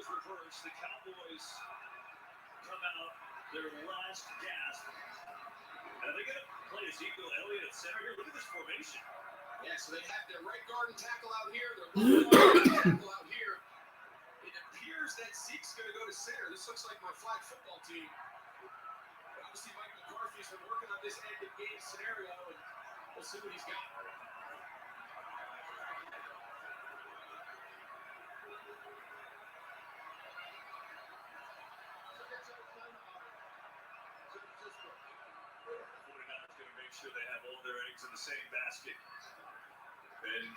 is reversed. The Cowboys come out their last gasp. And they're going to play Ezekiel Elliott at center here. Look at this formation. Yeah, so they have their right guard and tackle out here, their left guard and tackle out here. It appears that Zeke's going to go to center. This looks like my flag football team. But obviously, Mike McCarthy's been working on this end of game scenario, and we'll see what he's got. Sure they have all their eggs in the same basket, and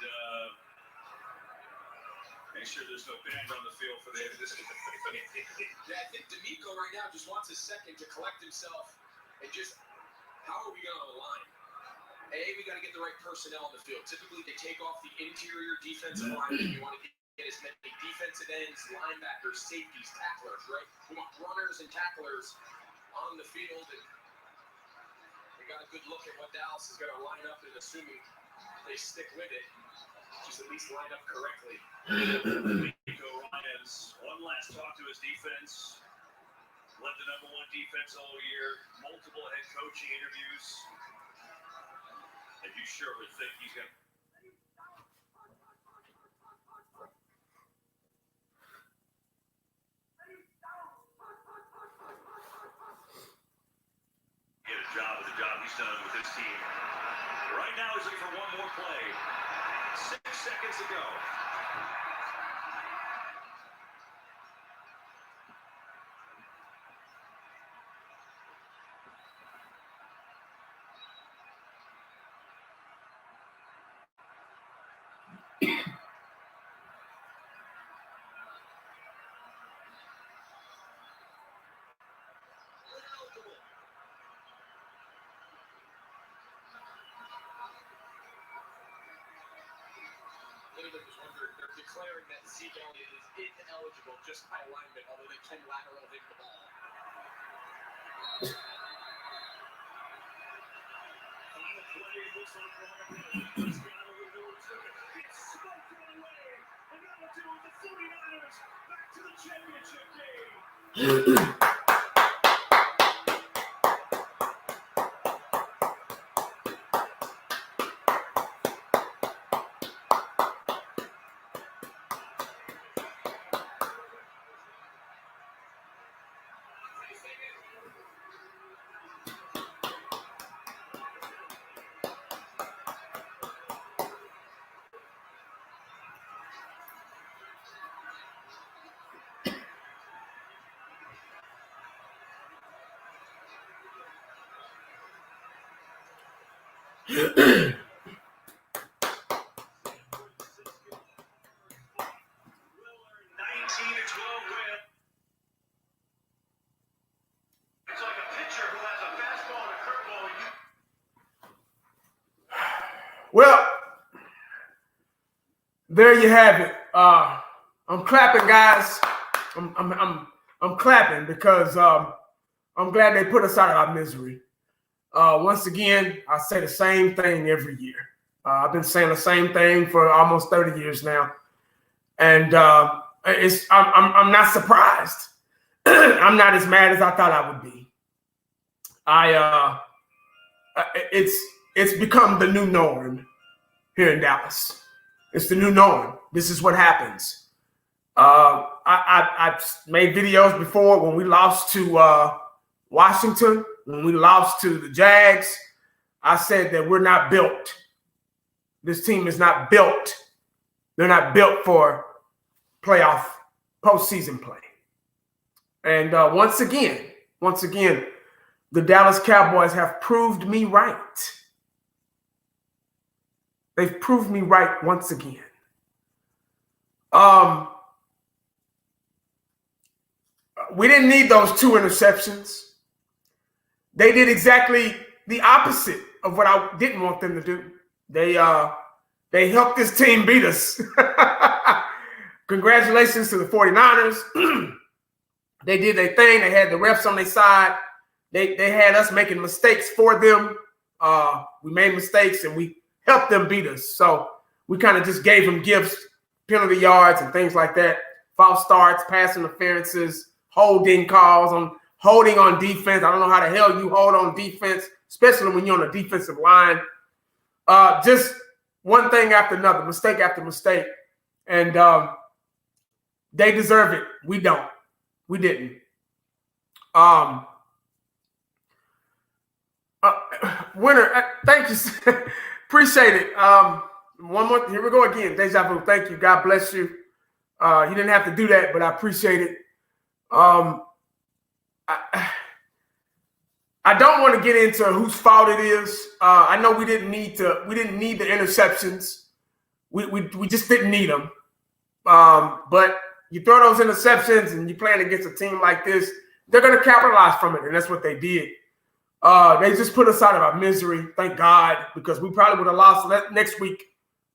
make sure there's no band on the field for the end of this game. Yeah, I think D'Amico right now just wants a second to collect himself and just, how are we going to align? We got to get the right personnel on the field. Typically, they take off the interior defensive linemen. You want to get as many defensive ends, linebackers, safeties, tacklers, right? We want runners and tacklers on the field, and we got a good look at what Dallas is going to line up, and assuming they stick with it, just at least line up correctly. Nico Ryan's one last talk to his defense. Led the #1 defense all year. Multiple head coaching interviews. And you sure would think he's going to. Job he's done with his team. Right now he's looking for one more play. 6 seconds to go. Anybody was wondering, they're declaring that Zeke Elliott is ineligible just by alignment, although they can lateral him the ball. Final play looks like It's smoked right away. And that'll do it. The 49ers back to the championship game. Well, there you have it. I'm clapping, guys. I'm clapping because I'm glad they put us out of our misery. Once again, I say the same thing every year. I've been saying the same thing for almost 30 years now, and I'm not surprised. I'm not as mad as I thought I would be. It's become the new norm here in Dallas. It's the new norm. This is what happens. I've made videos before when we lost to Washington, when we lost to the Jags. I said that we're not built. This team is not built. They're not built for playoff postseason play. And once again, the Dallas Cowboys have proved me right. They've proved me right once again. We didn't need those 2 interceptions. They did exactly the opposite of what I didn't want them to do. They helped this team beat us. Congratulations to the 49ers. They did their thing. They had the refs on their side. They had us making mistakes for them. We made mistakes and we helped them beat us. So we kind of just gave them gifts, penalty yards and things like that. false starts, pass interferences, holding calls, holding on defense. I don't know how the hell you hold on defense, especially when you're on the defensive line. Just one thing after another, mistake after mistake. And they deserve it. We don't. We didn't. Winner, thank you. Appreciate it. One more. Here we go again. Deja vu. Thank you. God bless you. You didn't have to do that, but I appreciate it. I don't want to get into whose fault it is. I know we didn't need the interceptions. We just didn't need them. But you throw those interceptions and you're playing against a team like this, they're going to capitalize from it, and that's what they did. They just put us out of our misery, thank God, because we probably would have lost next week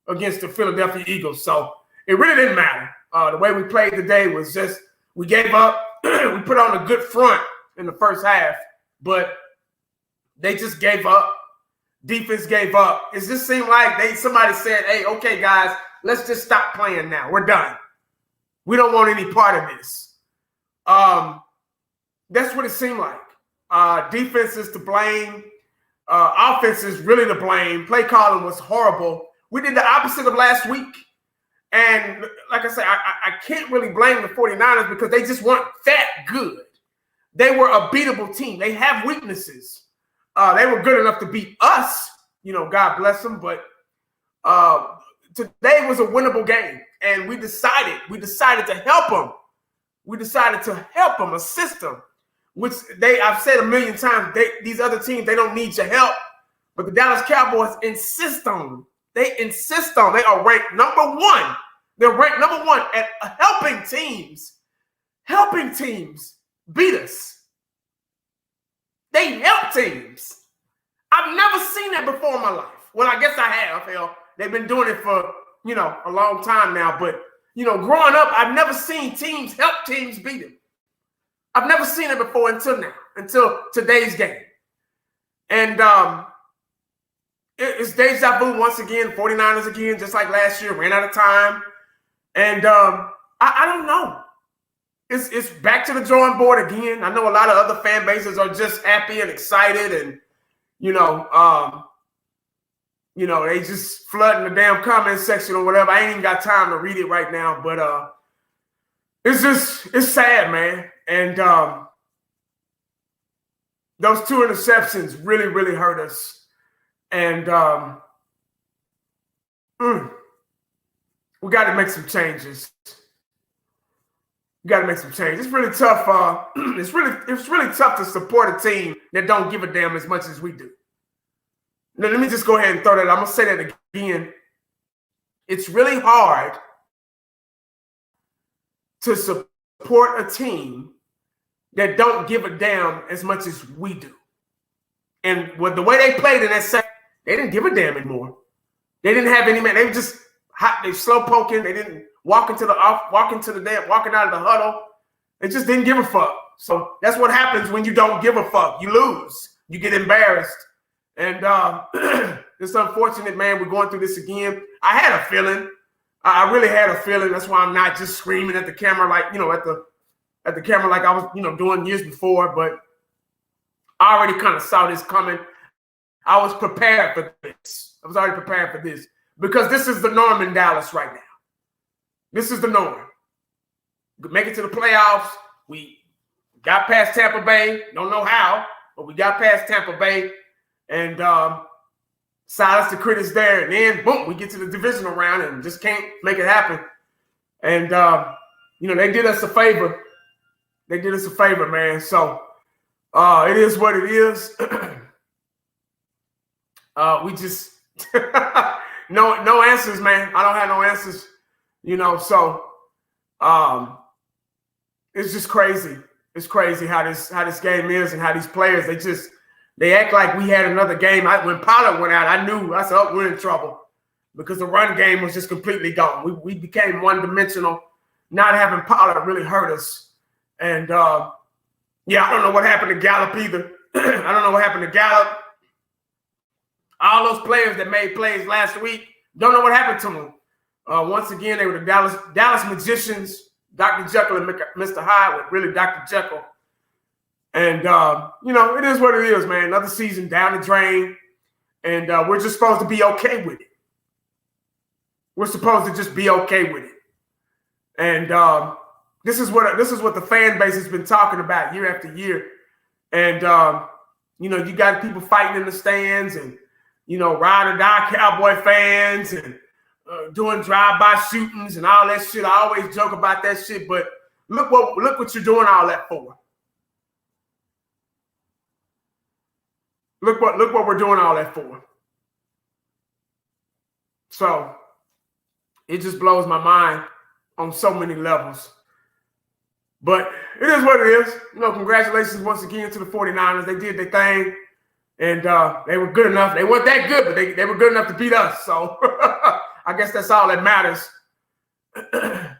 against the Philadelphia Eagles. So it really didn't matter. The way we played today was just we gave up. We put on a good front in the first half, but they just gave up. Defense gave up. It just seemed like somebody said, hey, okay, guys, let's just stop playing now. We're done. We don't want any part of this. That's what it seemed like. Defense is to blame. Offense is really to blame. Play calling was horrible. We did the opposite of last week. And like I said, I can't really blame the 49ers because they just weren't that good. They were a beatable team. They have weaknesses. They were good enough to beat us. God bless them. But today was a winnable game. And we decided to help them. We decided to help them, assist them. Which I've said a million times, these other teams, they don't need your help. But the Dallas Cowboys insist on. They are ranked number one. They're ranked number one at helping teams beat us. They help teams. I've never seen that before in my life. Well, I guess I have. Hell, they've been doing it for, a long time now. But, growing up, I've never seen teams help teams beat them. I've never seen it before until today's game. And it's deja vu once again, 49ers again, just like last year, ran out of time. And I don't know. It's back to the drawing board again. I know a lot of other fan bases are just happy and excited and, they just flooding the damn comment section or whatever. I ain't even got time to read it right now, but it's sad, man. And those two interceptions really, really hurt us. And we got to make some changes. It's really tough. It's really tough to support a team that don't give a damn as much as we do. Now, let me just go ahead and throw that. I'm gonna say that again. It's really hard to support a team that don't give a damn as much as we do. And with the way they played in that second, they didn't give a damn anymore. They didn't have any man. They were just hot. They slow poking. They didn't walking out of the huddle. They just didn't give a fuck. So that's what happens when you don't give a fuck. You lose. You get embarrassed. And it's unfortunate, man. We're going through this again. I had a feeling. I really had a feeling. That's why I'm not just screaming at the camera like, at the camera like I was, doing years before. But I already kind of saw this coming. I was prepared for this. I was already prepared for this because this is the norm in Dallas right now. This is the norm. Make it to the playoffs. We got past Tampa Bay. Don't know how, but we got past Tampa Bay. And silence the critics there. And then, boom, we get to the divisional round and just can't make it happen. And, they did us a favor. They did us a favor, man. So it is what it is. We just no answers, man. I don't have no answers, so it's just crazy. It's crazy how this game is and how these players, they act like we had another game. When Pollard went out, I knew I said, oh, we're in trouble because the run game was just completely gone. We became one-dimensional. Not having Pollard really hurt us. And, I don't know what happened to Gallup either. I don't know what happened to Gallup. All those players that made plays last week, don't know what happened to them. Once again, they were the Dallas Magicians. Dr. Jekyll and Mr. Hyde with really Dr. Jekyll. And, it is what it is, man. Another season down the drain. And we're just supposed to be okay with it. We're supposed to just be okay with it. And this is what the fan base has been talking about year after year. And, you got people fighting in the stands and, ride or die Cowboy fans and doing drive-by shootings and all that shit. I always joke about that shit, but look what you're doing all that for. Look what we're doing all that for. So it just blows my mind on so many levels. But it is what it is. Congratulations once again to the 49ers. They did their thing, and they were good enough. They weren't that good, but they were good enough to beat us. So I guess that's all that matters. I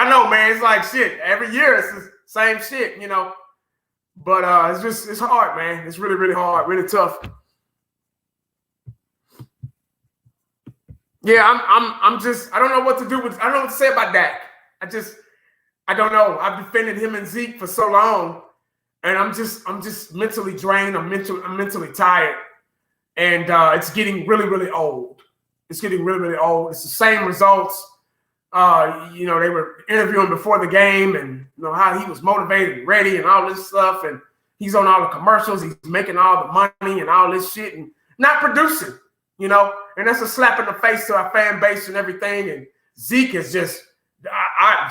know, man. It's like shit. Every year it's the same shit, But it's hard, man. It's really, really hard, really tough. Yeah, I don't know what to do I don't know what to say about Dak. I don't know. I've defended him and Zeke for so long, and I'm just mentally drained. I'm mentally tired, and it's getting really, really old. It's getting really, really old. It's the same results. They were interviewing before the game, and how he was motivated and ready and all this stuff, and he's on all the commercials. He's making all the money and all this shit, and not producing. And that's a slap in the face to our fan base and everything. And Zeke is just,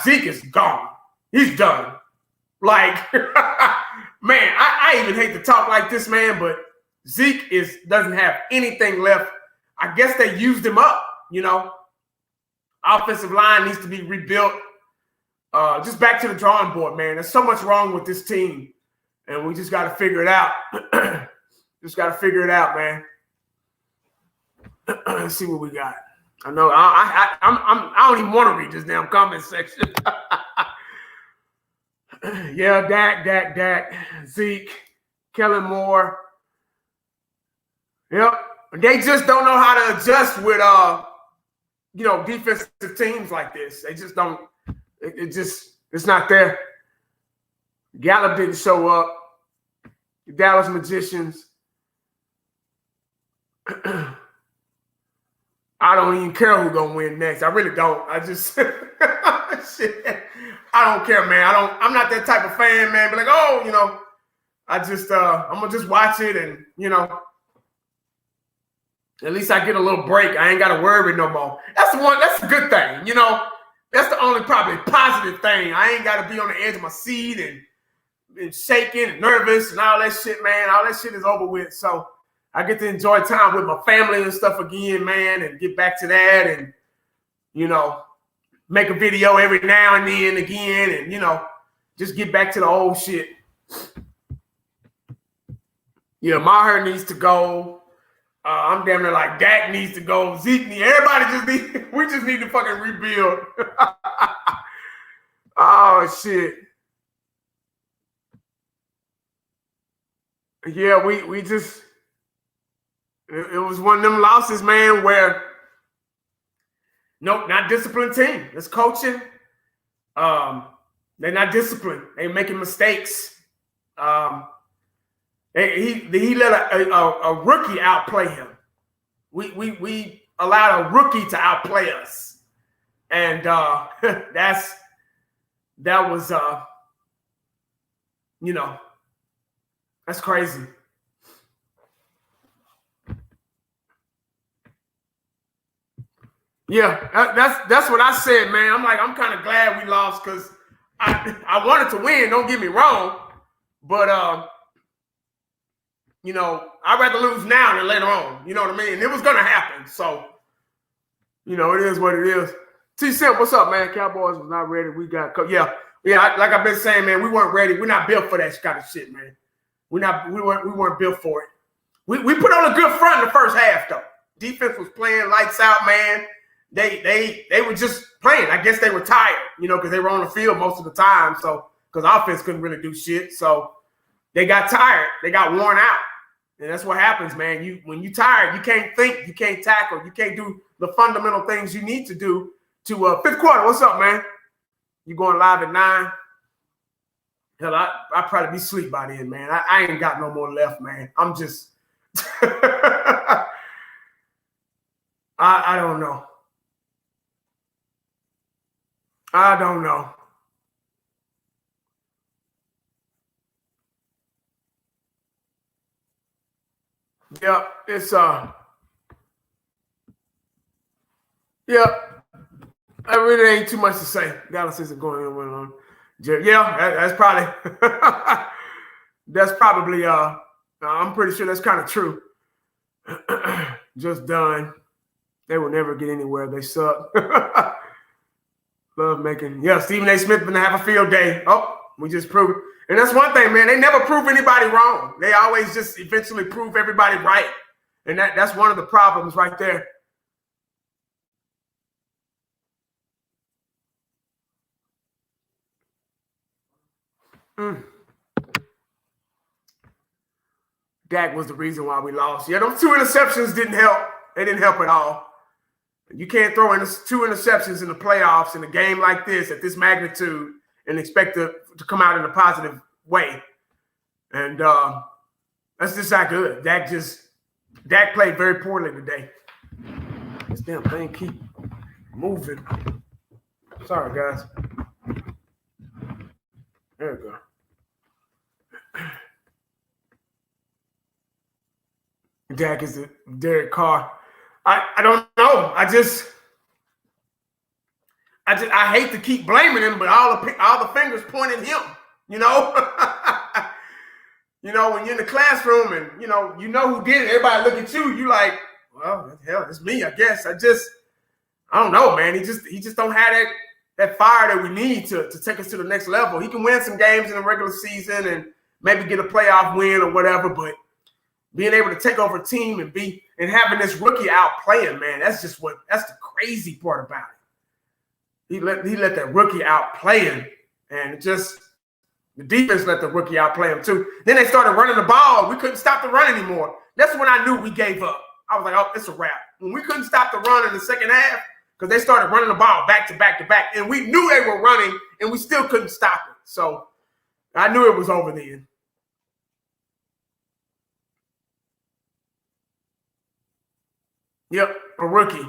Zeke is gone. He's done. Like, man, I even hate to talk like this, man, but Zeke doesn't have anything left. I guess they used him up, Offensive line needs to be rebuilt. Just back to the drawing board, man. There's so much wrong with this team, and we just got to figure it out. Just got to figure it out, man. Let's see what we got. I know I don't even want to read this damn comment section. Yeah, Dak, Zeke, Kellen Moore. Yep, they just don't know how to adjust with defensive teams like this. They just don't. It's not there. Gallup didn't show up. The Dallas Magicians. I don't even care who's gonna win next. I really don't. I just shit. I don't care, man. I'm not that type of fan, man. But I'm gonna just watch it and at least I get a little break. I ain't gotta worry no more. That's a good thing, That's the only probably positive thing. I ain't gotta be on the edge of my seat and shaking and nervous and all that shit, man. All that shit is over with. So I get to enjoy time with my family and stuff again, man, and get back to that and, make a video every now and then again and, just get back to the old shit. Maher needs to go. I'm damn near like Dak needs to go. Zeke we just need to fucking rebuild. Oh, shit. Yeah, we just... It was one of them losses, man, where nope, not disciplined team. It's coaching. They're not disciplined. They're making mistakes. He let a rookie outplay him. We allowed a rookie to outplay us, and that's crazy. Yeah, that's what I said, man. I'm kind of glad we lost because I wanted to win. Don't get me wrong, but I'd rather lose now than later on. You know what I mean? And it was gonna happen. So, it is what it is. T-Simp, what's up, man? Cowboys was not ready. We got yeah. Like I've been saying, man, we weren't ready. We're not built for that kind of shit, man. We weren't built for it. We put on a good front in the first half, though. Defense was playing lights out, man. They were just playing. I guess they were tired, because they were on the field most of the time. So, because offense couldn't really do shit. So, they got tired. They got worn out. And that's what happens, man. When you're tired, you can't think, you can't tackle, you can't do the fundamental things you need to do to fifth quarter. What's up, man? You going live at 9? Hell, I'll probably be asleep by then, man. I ain't got no more left, man. I'm just I don't know. I don't know. Yep, it's yep. I really ain't too much to say. Dallas isn't going anywhere on. Yeah, that's probably I'm pretty sure that's kind of true. Just done. They will never get anywhere. They suck. Love making. Yeah, Stephen A. Smith gonna have a field day. Oh, we just proved it. And that's one thing, man. They never prove anybody wrong. They always just eventually prove everybody right. And that's one of the problems right there. Dak was the reason why we lost. Yeah, those 2 interceptions didn't help. They didn't help at all. You can't throw in 2 interceptions in the playoffs in a game like this at this magnitude and expect to come out in a positive way. And that's just not good. Dak played very poorly today. This damn thing keep moving. Sorry, guys. There we go. Dak is the Derek Carr. I don't know. I hate to keep blaming him, but all the fingers point at him. You know, when you're in the classroom and you know who did it. Everybody look at you. You like, well, hell, it's me. I guess. I don't know, man. He just don't have that fire that we need to take us to the next level. He can win some games in the regular season and maybe get a playoff win or whatever, but being able to take over a team and having this rookie out playing, man, that's the crazy part about it. He let that rookie out playing, and the defense let the rookie out play him too. Then they started running the ball. We couldn't stop the run anymore. That's when I knew we gave up. I was like, oh, it's a wrap. When we couldn't stop the run in the second half because they started running the ball back to back to back, and we knew they were running, and we still couldn't stop it. So I knew it was over then. Yep, a rookie.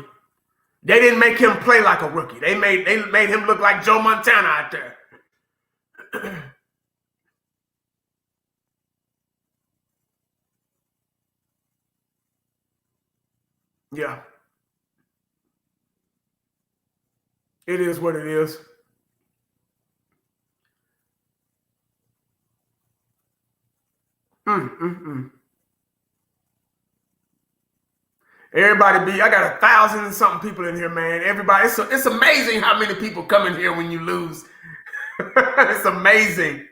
They didn't make him play like a rookie. They made him look like Joe Montana out there. Yeah. It is what it is. Everybody I got 1,000 and something people in here, man. Everybody, it's amazing how many people come in here when you lose. It's amazing.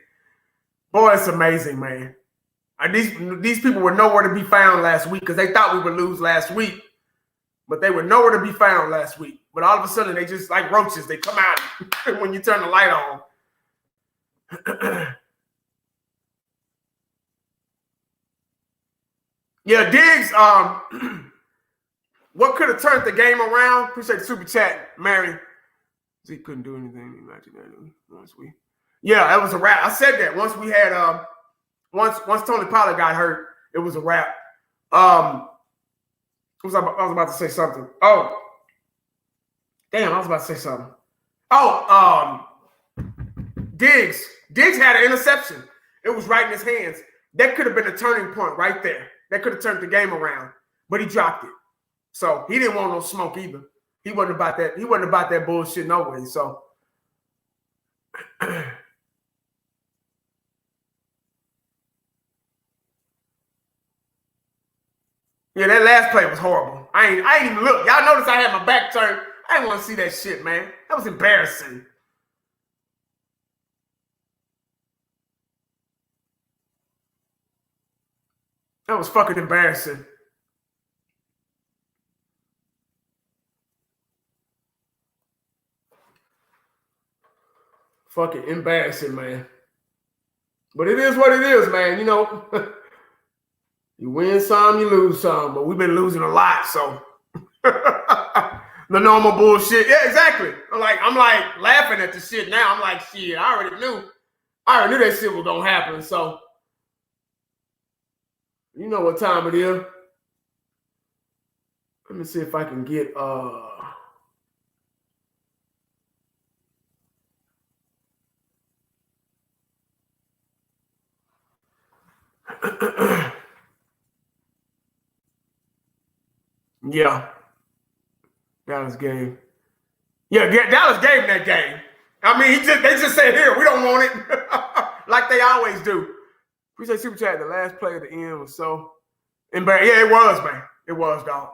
Boy, it's amazing, man. These people were nowhere to be found last week because they thought we would lose last week, but they were nowhere to be found last week. But all of a sudden, they just like roaches. They come out when you turn the light on. Yeah, Diggs, what could have turned the game around? Appreciate the super chat, Mary. He couldn't do anything. Yeah, that was a wrap. I said that once we had once Tony Pollard got hurt, it was a wrap. I was about to say something. Oh, damn! I was about to say something. Oh, Diggs had an interception. It was right in his hands. That could have been a turning point right there. That could have turned the game around, but he dropped it. So he didn't want no smoke either. He wasn't about that. He wasn't about that bullshit no way. So yeah, that last play was horrible. I ain't even look. Y'all notice I had my back turned. I didn't want to see that shit, man. That was embarrassing. That was fucking embarrassing. Fucking embarrassing, man. But it is what it is, man. You know, you win some, you lose some. But we've been losing a lot, so the normal bullshit. Yeah, exactly. I'm like laughing at the shit now. I'm like, shit, I already knew that shit was gonna happen. So you know what time it is. Let me see if I can get yeah. Dallas game. Yeah, Dallas gave him that game. I mean, they just said, here, we don't want it. Like they always do. Appreciate Super Chat. The last play at the end was so embarrassing. Yeah, it was, man. It was, dog.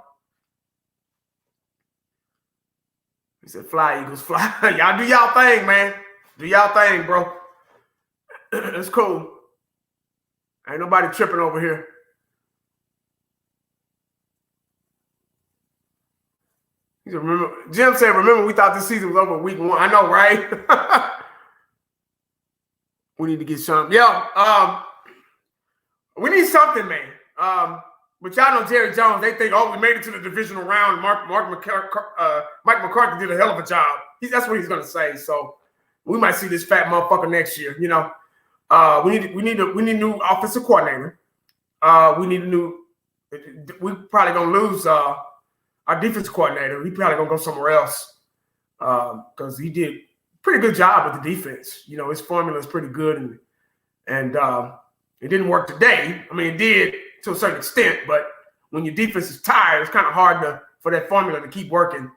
He said, fly, Eagles, fly. Y'all do y'all thing, man. Do y'all thing, bro. It's cool. Ain't nobody tripping over here. He said, Jim said, remember, we thought this season was over week 1. I know, right? We need to get something. Yeah, we need something, man. But y'all know Jerry Jones, they think, oh, we made it to the divisional round. Mike McCarthy did a hell of a job. That's what he's going to say. So we might see this fat motherfucker next year, you know. We need a new offensive coordinator. We probably going to lose our defensive coordinator. He probably going to go somewhere else because he did a pretty good job with the defense. You know, his formula is pretty good, and it didn't work today. I mean, it did to a certain extent, but when your defense is tired, it's kind of hard for that formula to keep working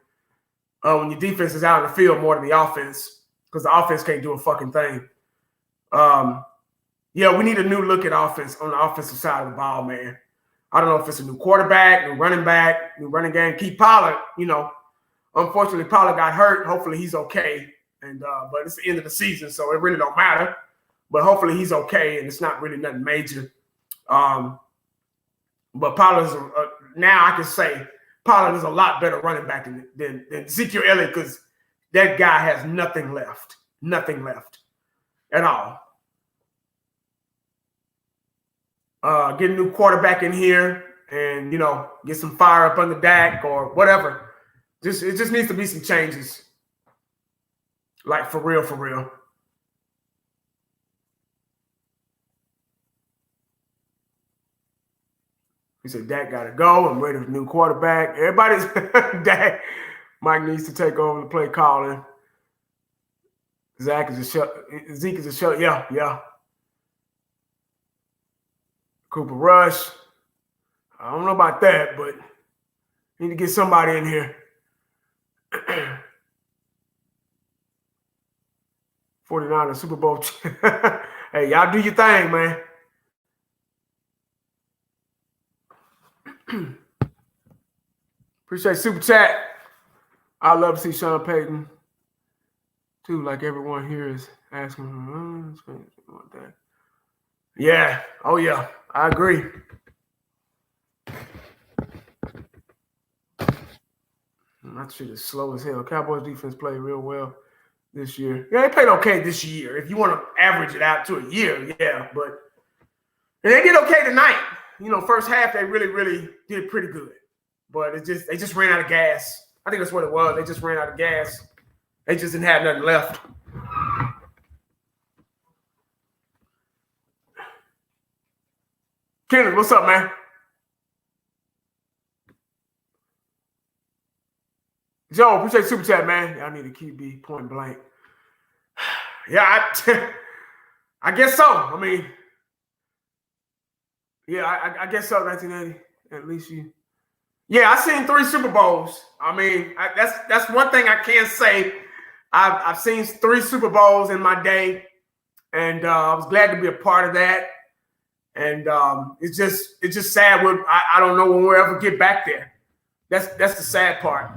when your defense is out in the field more than the offense, because the offense can't do a fucking thing. Yeah, we need a new look at offense on the offensive side of the ball, man. I don't know if it's a new quarterback, new running back, new running game. Keep Pollard, you know. Unfortunately, Pollard got hurt. Hopefully he's okay. And but it's the end of the season, so it really don't matter. But hopefully he's okay, and it's not really nothing major. But Pollard's now I can say Pollard is a lot better running back than Ezekiel Elliott, because that guy has nothing left at all. Get a new quarterback in here, and you know, get some fire up under Dak or whatever. It just needs to be some changes, like for real, for real. He said, Dak got to go. I'm ready for a new quarterback. Everybody's Dak. Mike needs to take over the play calling. Zeke is a shut. Yeah. Cooper Rush. I don't know about that, but need to get somebody in here. 49ers Super Bowl. Hey, y'all do your thing, man. Appreciate Super Chat. I love to see Sean Payton too, like everyone here is asking. Yeah. Oh, yeah. I agree. That shit is slow as hell. Cowboys defense played real well this year. Yeah, they played okay this year. If you want to average it out to a year, yeah. But and they did okay tonight. You know, first half they really, really did pretty good. But they just ran out of gas. I think that's what it was. They just ran out of gas. They just didn't have nothing left. Kenneth, what's up, man? Joe, appreciate Super Chat, man. Y'all need a QB point blank. Yeah, I guess so. I mean, yeah, I guess so. 1980, at least you. Yeah, I've seen 3 Super Bowls. I mean, that's one thing I can say. I've seen 3 Super Bowls in my day, and I was glad to be a part of that. And it's just sad. I don't know when we'll ever get back there. That's the sad part.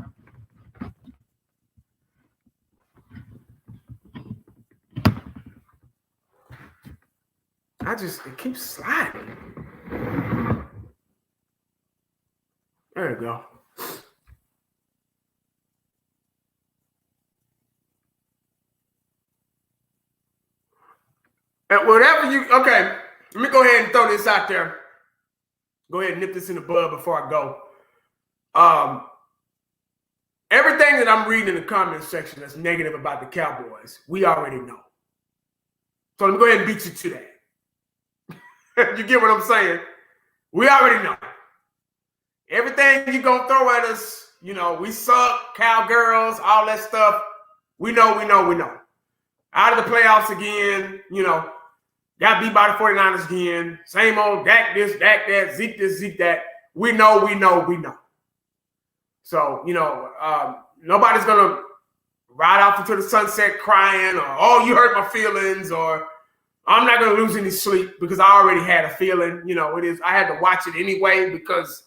It keeps sliding. There you go. And whatever okay, let me go ahead and throw this out there. Go ahead and nip this in the bud before I go. everything that I'm reading in the comment section that's negative about the Cowboys, we already know. So let me go ahead and beat you to that. You get what I'm saying? We already know. Everything you're going to throw at us, we suck, cowgirls, all that stuff. We know. Out of the playoffs again, got beat by the 49ers again. Same old Dak this, Dak that, Zeke this, Zeke that. We know. So, nobody's going to ride off into the sunset crying or, oh, you hurt my feelings, or I'm not going to lose any sleep because I already had a feeling. I had to watch it anyway because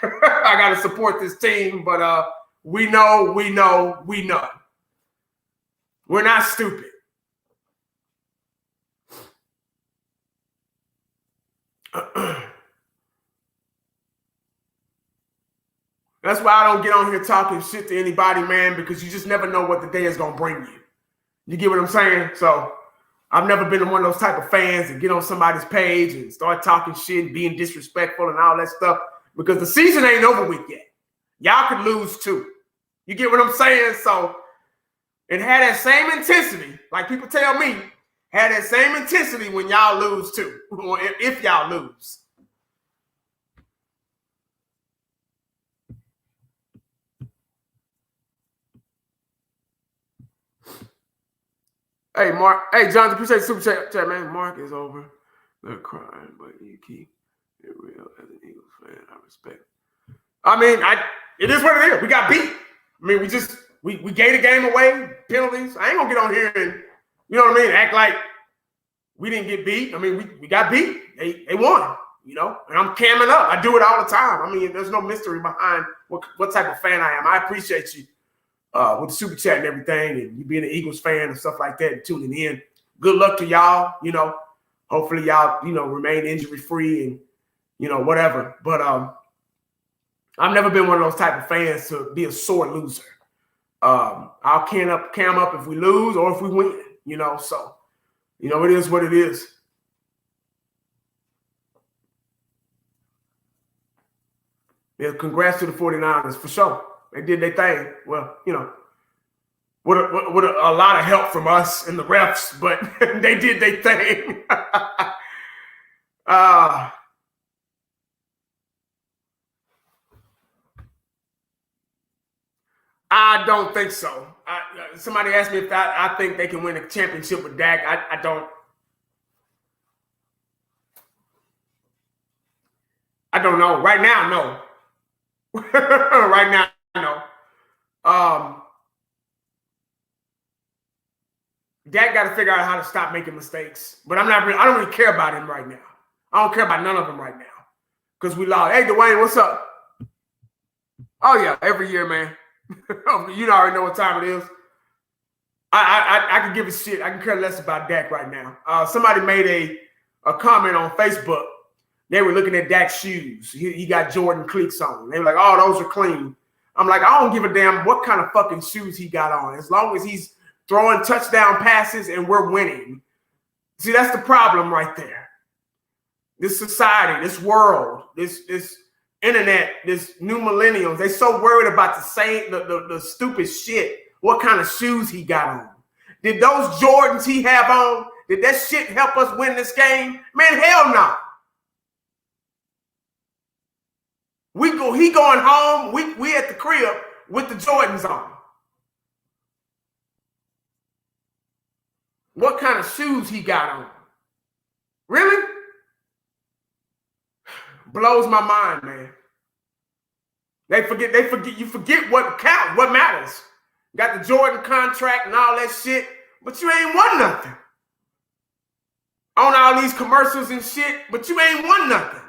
I got to support this team. But we know. We're not stupid. That's why I don't get on here talking shit to anybody, man, because you just never know what the day is going to bring you. You get what I'm saying? So I've never been one of those type of fans that get on somebody's page and start talking shit and being disrespectful and all that stuff because the season ain't over with yet. Y'all could lose too. You get what I'm saying? So it had that same intensity, like people tell me, had that same intensity when y'all lose too, or if y'all lose. Hey, Mark. Hey, Jonathan, appreciate the super chat, man. Mark is over. They're crying, but you keep it real as an Eagles fan. I respect. I mean, it is what it is. We got beat. I mean, we gave the game away, penalties. I ain't gonna get on here and, act like we didn't get beat. I mean, we got beat. They won, and I'm camming up. I do it all the time. I mean, there's no mystery behind what type of fan I am. I appreciate you with the super chat and everything, and you being an Eagles fan and stuff like that and tuning in. Good luck to y'all, Hopefully y'all, remain injury free and, whatever. But I've never been one of those type of fans to be a sore loser. I'll cam up if we lose or if we win, so, it is what it is. Yeah, congrats to the 49ers for sure. They did their thing. Well, with a lot of help from us and the refs, but they did their thing. I don't think so. Somebody asked me if I think they can win a championship with Dak. I don't. I don't know. Right now, no. Right now, no. Dak got to figure out how to stop making mistakes. But I don't really care about him right now. I don't care about none of them right now. Because we lost. Hey, Dwayne, what's up? Oh, yeah, every year, man. You already know what time it is. I can give a shit. I can care less about Dak right now. Somebody made a comment on Facebook. They were looking at Dak's shoes. He got Jordan cleats on. They were like, oh, those are clean. I'm like, I don't give a damn what kind of fucking shoes he got on. As long as he's throwing touchdown passes and we're winning. See, that's the problem right there. This society, this world, this internet, this new millennials, they so worried about the stupid shit. What kind of shoes he got on? Did those Jordans he have on, did that shit help us win this game? Man, hell no. He going home, we at the crib with the Jordans on. What kind of shoes he got on? Really? Blows my mind, man. You forget what counts, what matters. Got the Jordan contract and all that shit, but you ain't won nothing. On all these commercials and shit, but you ain't won nothing.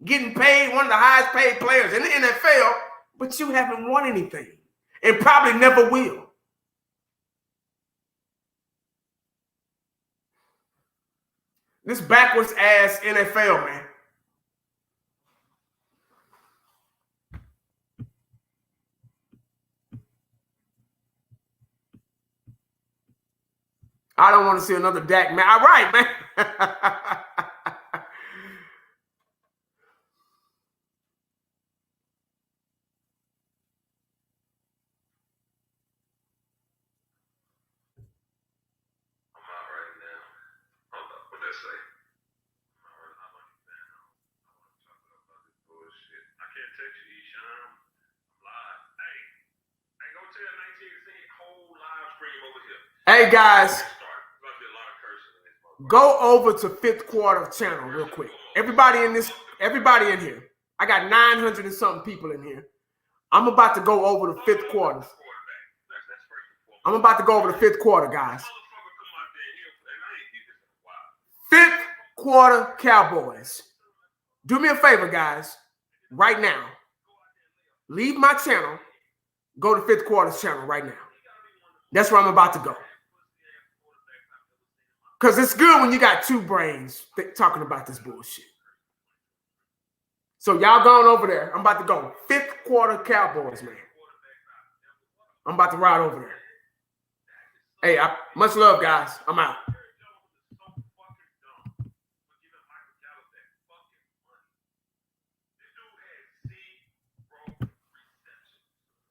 Getting paid, one of the highest paid players in the NFL, but you haven't won anything and probably never will. This backwards ass NFL, man. I don't want to see another Dak, man. All right, man. text you, Sean. I'm live. Hey, go tell 19 to send your whole live stream over here. Hey guys, There's gonna be a lot of cursing in this motherfucker. go over to Fifth Quarter channel real quick. Everybody in here. I got 900 and something people in here. I'm about to go over the Fifth Quarter. I'm about to go over the Fifth Quarter, guys. Fifth Quarter Cowboys. Do me a favor, guys. Right now. Leave my channel. Go to Fifth Quarter's channel right now. That's where I'm about to go. Because it's good when you got two brains talking about this bullshit. So y'all going over there. I'm about to go. Fifth Quarter Cowboys, man. I'm about to ride over there. Hey, much love, guys. I'm out.